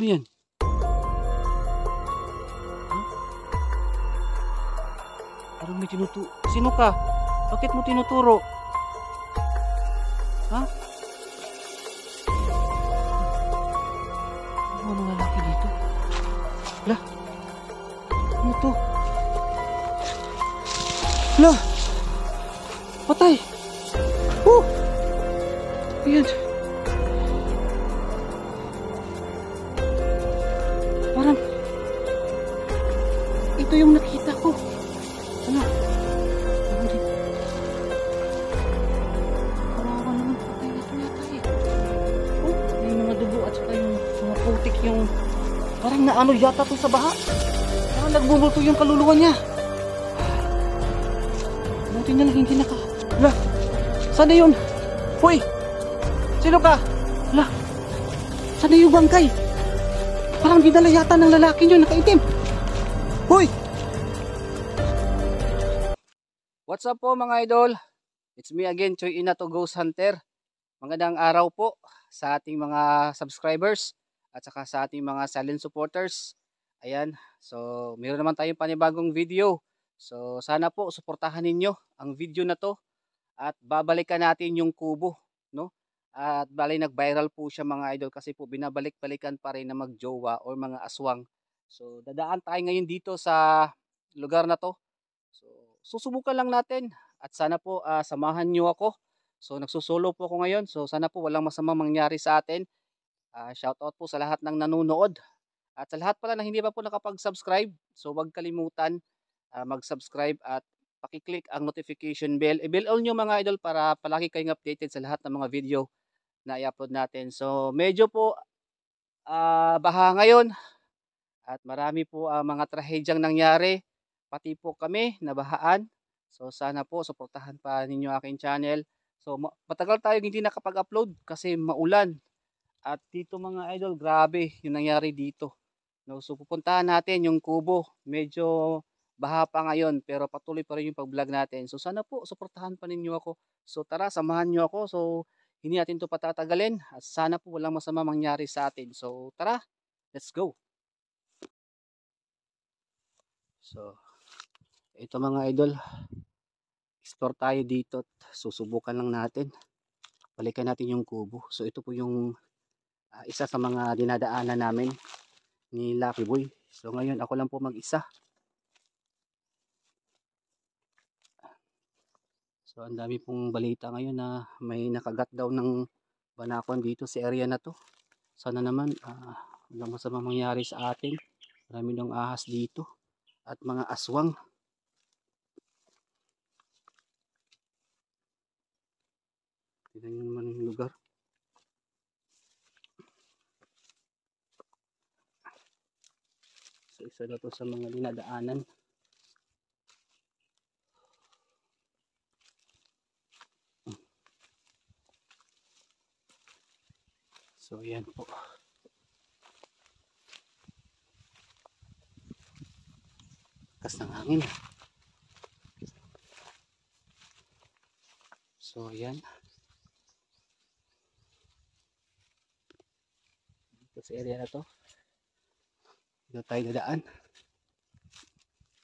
Ano yan? Parang may tinuturo. Sino ka? Bakit mo tinuturo? Ha? Ano mga lalaki dito? Wala. Ano to? Wala. Patay. Ayan. Parang ito yung nakita ko. Ano? Kawawa naman, patay na ito yata eh. Oh, may mga dugo at saka yung mga putik yung parang naano yata ito sa baha. Parang nagbumulto yung kaluluwa niya. Buti na lang hindi naka... Wala, sana yun? Hoy! Sino ka? Wala, sana yung bangkay? Parang dinala yata ng lalaki nyo, nakaitim. Hoy! What's up po mga idol? It's me again, Choy Inato Ghost Hunter. Magandang araw po sa ating mga subscribers at saka sa ating mga silent supporters. Ayan, so meron naman tayong panibagong video. So sana po suportahan ninyo ang video na to at babalikan natin yung kubo, no? At bali nag-viral po siya mga idol kasi po binabalik-balikan pa rin na magjowa or mga aswang. So dadaan tayo ngayon dito sa lugar na to. So susubukan lang natin at sana po samahan nyo ako. So nagsusolo po ako ngayon. So sana po walang masamang mangyari sa atin. Shoutout po sa lahat ng nanonood. At sa lahat pala na hindi pa po nakapag-subscribe. So huwag kalimutan mag-subscribe at paki-click ang notification bell. I-bell all nyo mga idol para palagi kayong updated sa lahat ng mga video na i-upload natin. So medyo po baha ngayon at marami po mga trahedyang nangyari. Pati po kami nabahaan. So sana po suportahan pa ninyo aking channel. So matagal tayong hindi nakapag-upload kasi maulan. At dito mga idol, grabe yung nangyari dito. No, so pupuntahan natin yung kubo. Medyo baha pa ngayon pero patuloy pa rin yung pag-vlog natin. So sana po suportahan pa ninyo ako. So tara, samahan niyo ako. So hindi natin to patatagalin. At sana po walang masama mangyari sa atin. So tara, let's go. So ito mga idol, explore tayo dito. Susubukan lang natin. Balikan natin yung kubo. So ito po yung isa sa mga dinadaanan namin ni Lucky Boy. So ngayon ako lang po mag-isa. So ang dami pong balita ngayon na may nakagat daw ng banakon dito sa area na to. Sana naman walang masama mangyari sa atin. Marami ng ahas dito at mga aswang. Tignan nyo naman yung lugar. So isa na to sa mga dinadaanan. So yan po. Lakas ng hangin. So yan. Dito sa area na to. Dito tayo dadaan.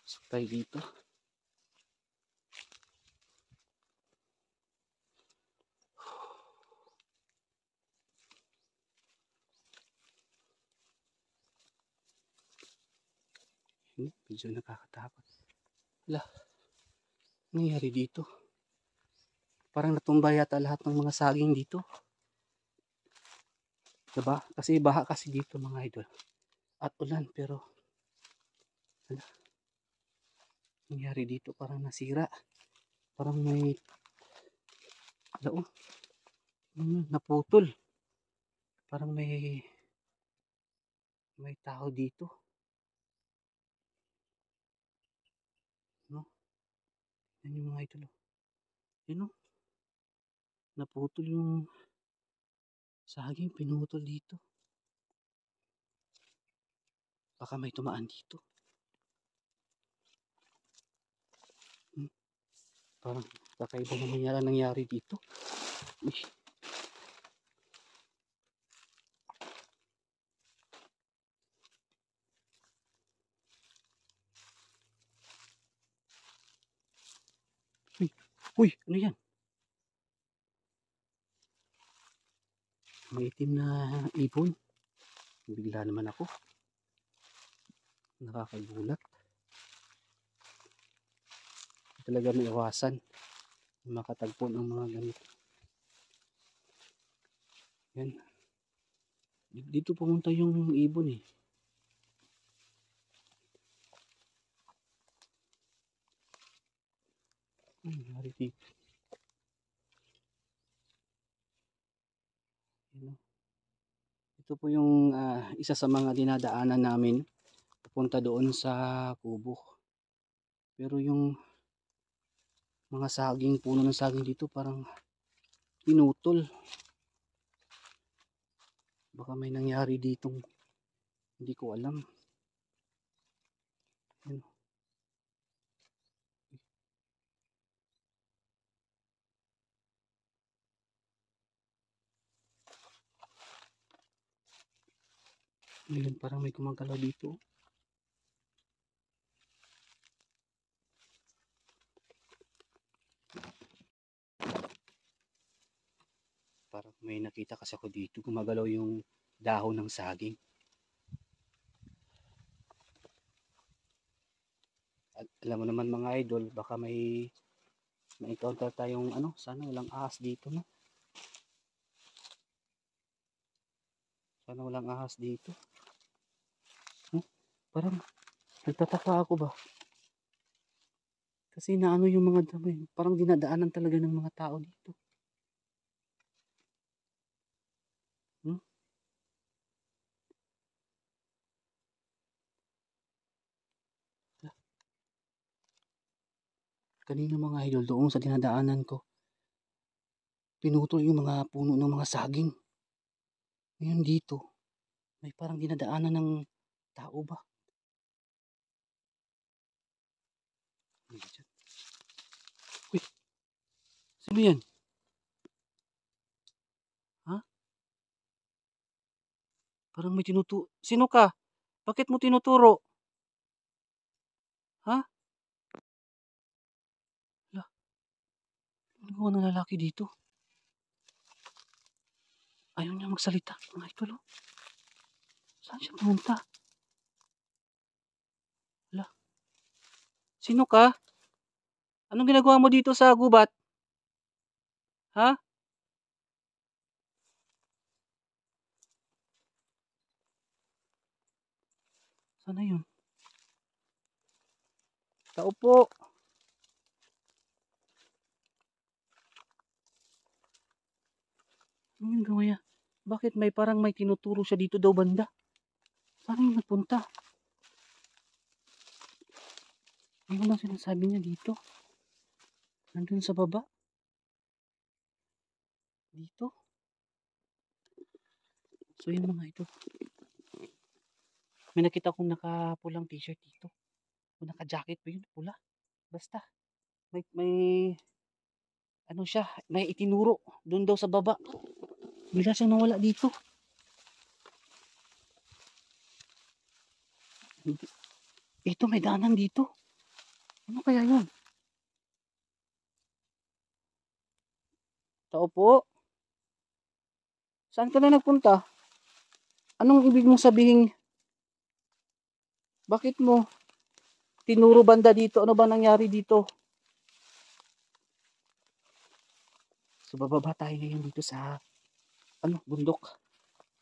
So tayo dito. Medyo nakakatakot. Wala. Nangyari dito. Parang natumba yata lahat ng mga saging dito. Diba? Kasi baha kasi dito mga idol. At ulan pero wala. Nangyari dito parang nasira. Parang may naputol. Parang may tao dito. No? Yan yung mga idol. Yun o. Naputol yung saging, pinutol dito. Baka may tumaan dito. Parang kakaiba naman nangyari dito. Uy, ano yan? May itim na ibon. Bigla naman ako. Nakakagulat. Talaga may iwasan. Makatagpo ng mga ganito. Yan. Dito pumunta yung ibon eh. Nangyari dito. Yan. Ito po yung isa sa mga dinadaanan namin papunta doon sa kubo. Pero yung mga saging, puno ng saging dito parang pinutol. Baka may nangyari ditong hindi ko alam. Yan. Ngayon parang may gumagalaw dito. Parang may nakita kasi ako dito. Gumagalaw yung dahon ng saging. At alam mo naman mga idol, baka may encounter tayong ano, sana walang ahas dito, no? Sana walang ahas dito. Parang nagtataka ako ba? Kasi naano yung mga damo, parang dinadaanan talaga ng mga tao dito. Hmm? Kanina mga idol doon sa dinadaanan ko, pinutol yung mga puno ng mga saging. Ngayon dito, may parang dinadaanan ng tao ba? Uy, sino yan? Ha? Parang may tinuturo. Sino ka? Bakit mo tinuturo? Ha? Wala. Ano ng lalaki dito? Ayaw niya magsalita. Mga idol, oh. Saan siya pumunta? Wala. Sino ka? Anong ginagawa mo dito sa gubat? Ha? Sana yun? Tao po. Ano yung gawa niya? Bakit may parang may tinuturo siya dito daw banda? Saan yung nagpunta? Ano lang sinasabi niya dito? Nandun sa baba? Dito? So yun mga ito. May nakita kong nakapulang t-shirt dito. O naka-jacket pa yun, pula. Basta. May ano siya, may itinuro. Doon daw sa baba. Bigla siyang nawala dito. Ito may daanan dito. Ano kaya yun? Tao po. Saan ka na nagpunta? Anong ibig mong sabihin? Bakit mo tinuro banda dito? Ano ba nangyari dito? So bababa tayo ngayon dito sa ano, bundok.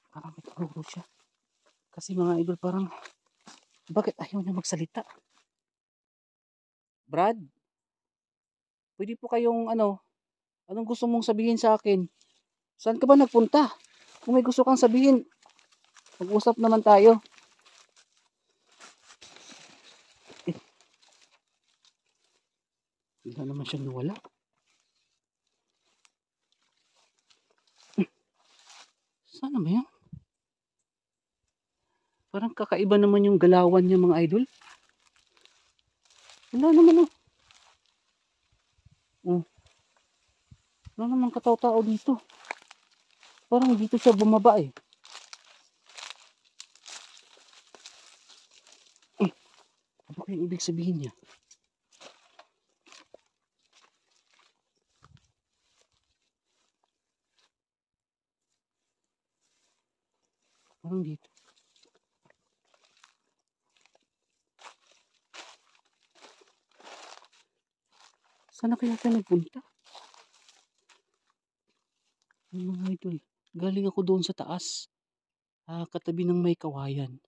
Parang may tinuro siya. Kasi mga idol parang bakit ayaw niya magsalita? Brad, pwede po kayong ano, anong gusto mong sabihin sa akin? Saan ka ba nagpunta? Kung may gusto kang sabihin, mag-usap naman tayo. Bigla naman siya nawala. Sana ba yan? Parang kakaiba naman yung galawan niya mga idol. Wala naman oh. Oh. Wala naman kataw-tao dito. Parang dito siya bumaba eh. Ano kaya ibig sabihin niya? aswang dito. Sana kaya tayo nagpunta? Mga idol, galing ako doon sa taas. Katabi ng may kawayan.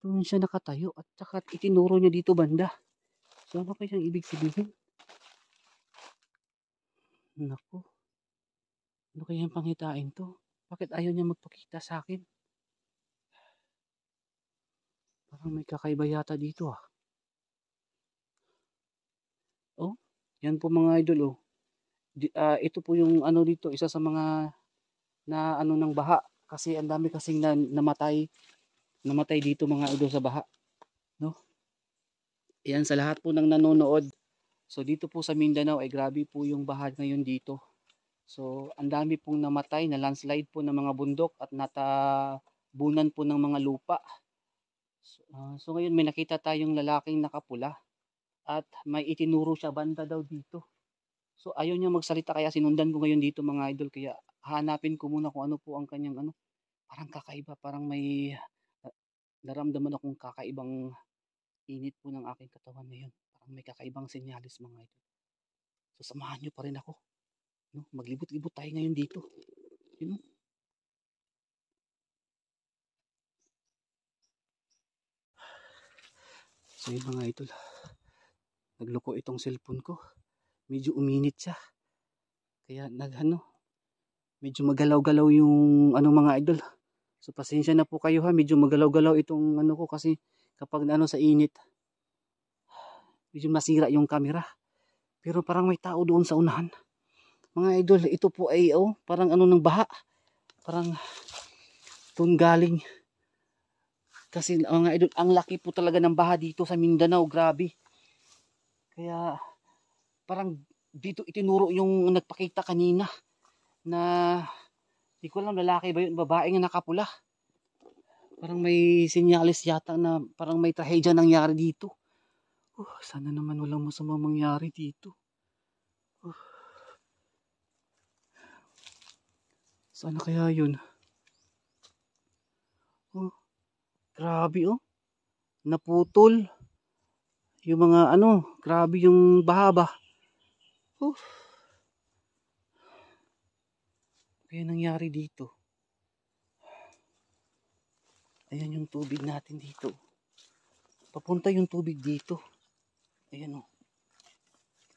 Doon siya nakatayo at saka itinuro niya dito banda. So ano kaya ang ibig sabihin? Naku, ano kaya ang pangitain to? Bakit ayaw niya magpakita sa akin? Parang may kakaiba yata dito ah. Oh, yan po mga idol oh. Ito po yung ano dito, isa sa mga na ano ng baha. Kasi ang dami kasing namatay dito mga idol sa baha. No? Yan sa lahat po ng nanonood. So dito po sa Mindanao ay grabe po yung baha ngayon dito. So ang dami pong namatay na landslide po ng mga bundok at natabunan po ng mga lupa. So ngayon may nakita tayong lalaking nakapula at may itinuro siya banda daw dito. So ayaw niya magsalita kaya sinundan ko ngayon dito mga idol, kaya hanapin ko muna kung ano po ang kanyang ano. Parang kakaiba, parang may naramdaman akong kakaibang init po ng aking katawan ngayon. Parang may kakaibang senyalis mga idol. So samahan niyo pa rin ako. No? Maglibot-libot tayo ngayon dito. You know? So yun mga idol. Nagloko itong cellphone ko. Medyo uminit siya. Kaya medyo magalaw-galaw yung mga idol. So pasensya na po kayo ha. Medyo magalaw-galaw itong ko kasi kapag sa init. Medyo masira yung camera. Pero parang may tao doon sa unahan. Mga idol, ito po ay parang ng baha. Parang doon galing. Kasi mga idol, ang laki po talaga ng baha dito sa Mindanao, grabe. Kaya parang dito itinuro yung nagpakita kanina na di ko alam lalaki ba yun, babae nga nakapula. Parang may sinyalis yata na parang may trahedya nangyari dito. Sana naman walang masama mangyari dito. Sana kaya yun? Grabe naputol yung mga grabe yung bahaba. Kaya nangyari dito. Ayan yung tubig natin dito. Papunta yung tubig dito. Ayan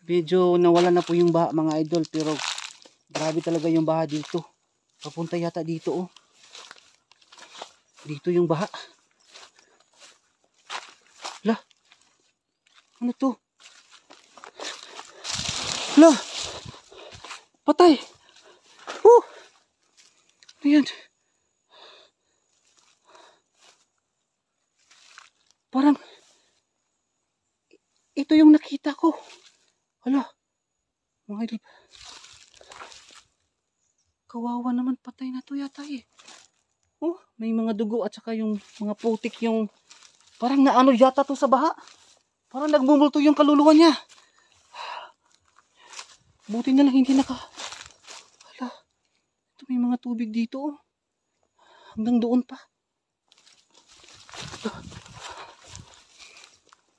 Medyo nawala na po yung baha mga idol, pero grabe talaga yung baha dito. Papunta yata dito Dito yung baha. Lah. Ano to? Lah. Patay. Ayan. Parang ito yung nakita ko. Hala. Mga idol. Kawawa naman, patay na to yata may mga dugo at saka yung mga putik yung parang naano yata to sa baha. Parang nagmumulto yung kaluluwa niya. Buti na lang hindi Hala. Ito may mga tubig dito hanggang doon pa.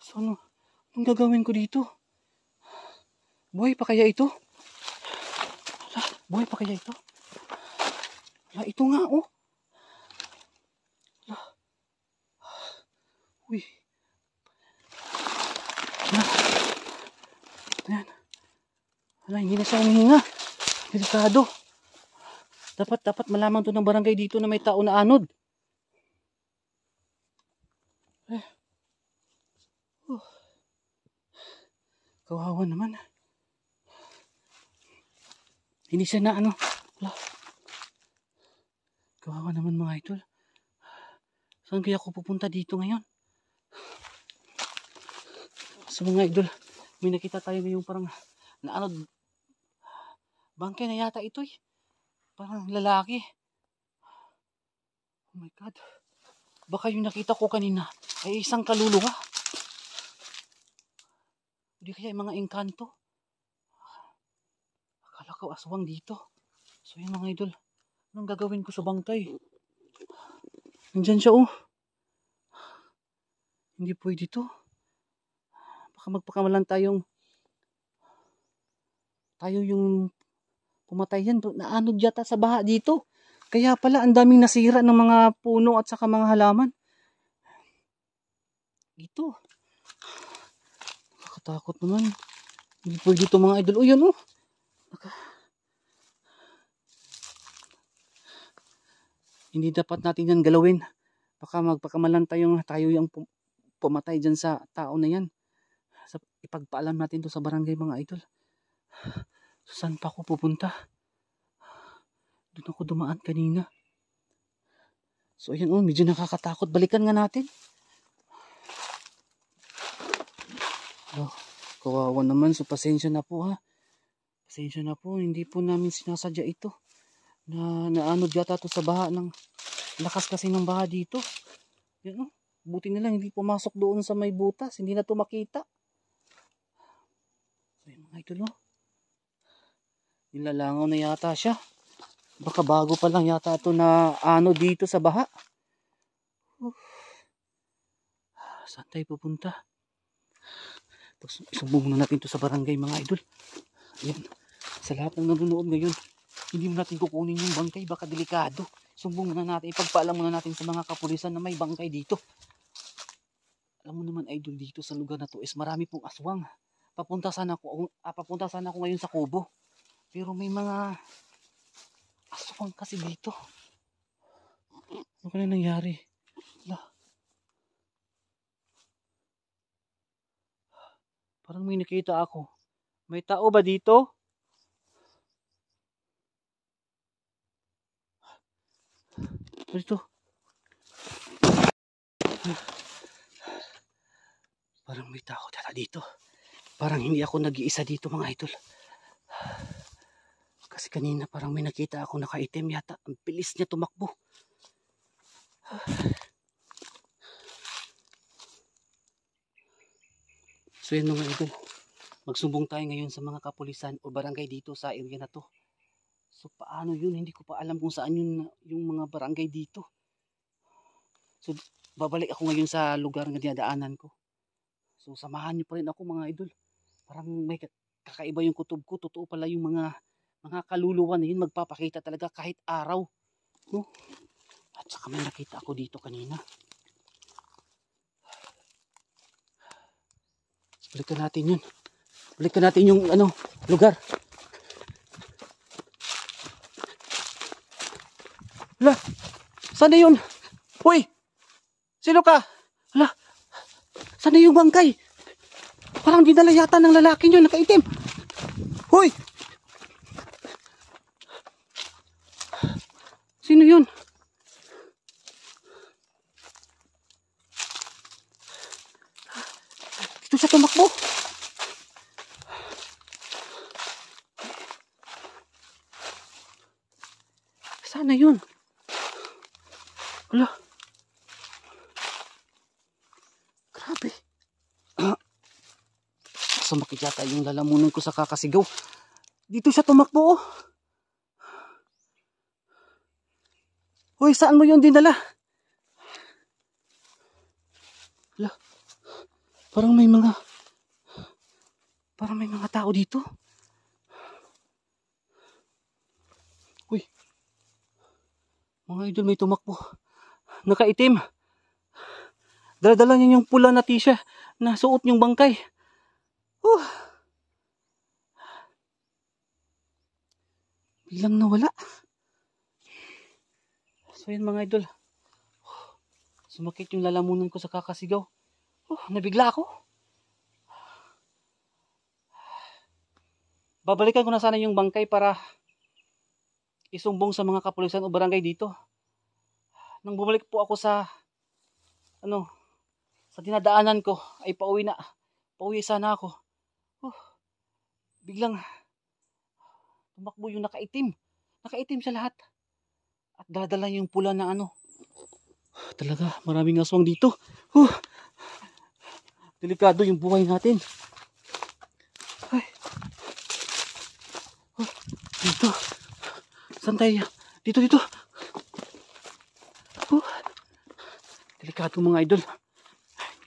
So anong gagawin ko dito? Buhay pa kaya ito? Hala, buhay pa kaya ito? Hala, ito nga Hala. Uy. Hala. Ayan. Hala, hindi na siya humihinga. Delikado. Dapat malaman to ng barangay dito na may tao na anod. Kawawa naman. Hindi siya na Hala. Kawawa naman mga idol. Saan kaya ako pupunta dito ngayon? So mga idol, may nakita tayo ngayong parang bangkay na yata ito Parang lalaki. Oh my God. Baka yung nakita ko kanina ay isang kaluluwa. Hindi kaya yung mga engkanto. Akala ko aswang dito. So yun mga idol, anong gagawin ko sa bangkay? Nandyan siya oh. Hindi pwede to. Baka magpakamalan tayo yung pumatay yan. Naanod yata sa baha dito. Kaya pala ang daming nasira ng mga puno at saka mga halaman. Dito. Nakakatakot naman. Hindi pwede ito mga idol. O yan oh. Hindi dapat natin yan galawin. Baka magpakamalan tayo yung pumatay dyan sa tao na yan. Ipagpaalam natin to sa barangay mga idol. So, saan pa ako pupunta? Doon ako dumaan kanina. So ayan oh, medyo nakakatakot. Balikan nga natin. Oh, kawawa naman. So pasensya na po ha. Pasensya na po. Hindi po namin sinasadya ito. Naanod yata to sa baha ng lakas kasi ng baha dito. Yan oh. Buti na lang hindi pumasok doon sa may butas. Hindi na to makita. So yun mga idol oh. Nilalangaw na yata siya. Baka bago pa lang yata ito na ano dito sa baha. Saan tayo pupunta? Isumbong na natin ito sa barangay mga idol. Ayan. Sa lahat ng nanonood ngayon, hindi mo natin kukunin yung bangkay. Baka delikado. Sumbong na natin. Ipagpaalam muna natin sa mga kapulisan na may bangkay dito. Alam mo naman idol, dito sa lugar na to is marami pong aswang. Papunta sana ako ngayon sa Kubo. Pero may mga aswang kasi dito. Ano kaya nangyari? Parang may nakita ako. May tao ba dito? Dito. Parang may tao dito. Parang hindi ako nag-iisa dito mga idol. Kasi kanina parang may nakita ako nakaitim yata. Ang bilis niya tumakbo. So yan mga idol. Magsumbong tayo ngayon sa mga kapulisan o barangay dito sa area na to. So paano yun? Hindi ko pa alam kung saan yung mga barangay dito. So babalik ako ngayon sa lugar na dinadaanan ko. So samahan niyo pa rin ako mga idol. Parang may kakaiba yung kutob ko. Totoo pala yung mga kaluluwa na yun. Magpapakita talaga kahit araw. No? At saka may nakita ako dito kanina. Balikan natin yun. Balikan natin yung lugar. Hala, saan na yun? Hoy, sino ka? Hala, saan na yung bangkay? Parang dinala yata ng lalaki yun, nakaitim. Hoy! Sino yun? Dito siya tumakbo. Sana yun. Wala. Grabe. Sumakit yata yung lalamunan ko sa kakasigaw. Dito siya tumakbo oh. Hoy, saan mo yun dinala? Wala. Parang may mga tao dito. Uy. Mga idol, may tumakbo. Nakaitim. Dala-dala niya yung pula na t-shirt na suot niyong bangkay. Biglang nawala. So yun mga idol. Sumakit yung lalamunan ko sa kakasigaw. Nabigla ako. Babalikan ko na sana yung bangkay para isumbong sa mga kapulisan o barangay dito. Nang bumalik po ako sa dinadaanan ko ay pauwi sana ako. Biglang tumakbo yung nakaitim sa lahat at daladala yung pula na talaga maraming aswang dito. Delikado yung buhay natin. Ay. Dito saan tayo? Dito delikado mga idol.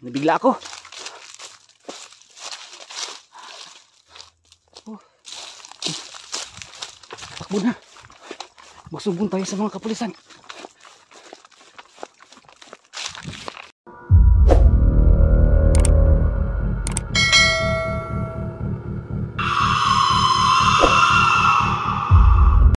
Nabigla ako. Oh. Takbo na. Magsumbong tayo sa mga kapulisan.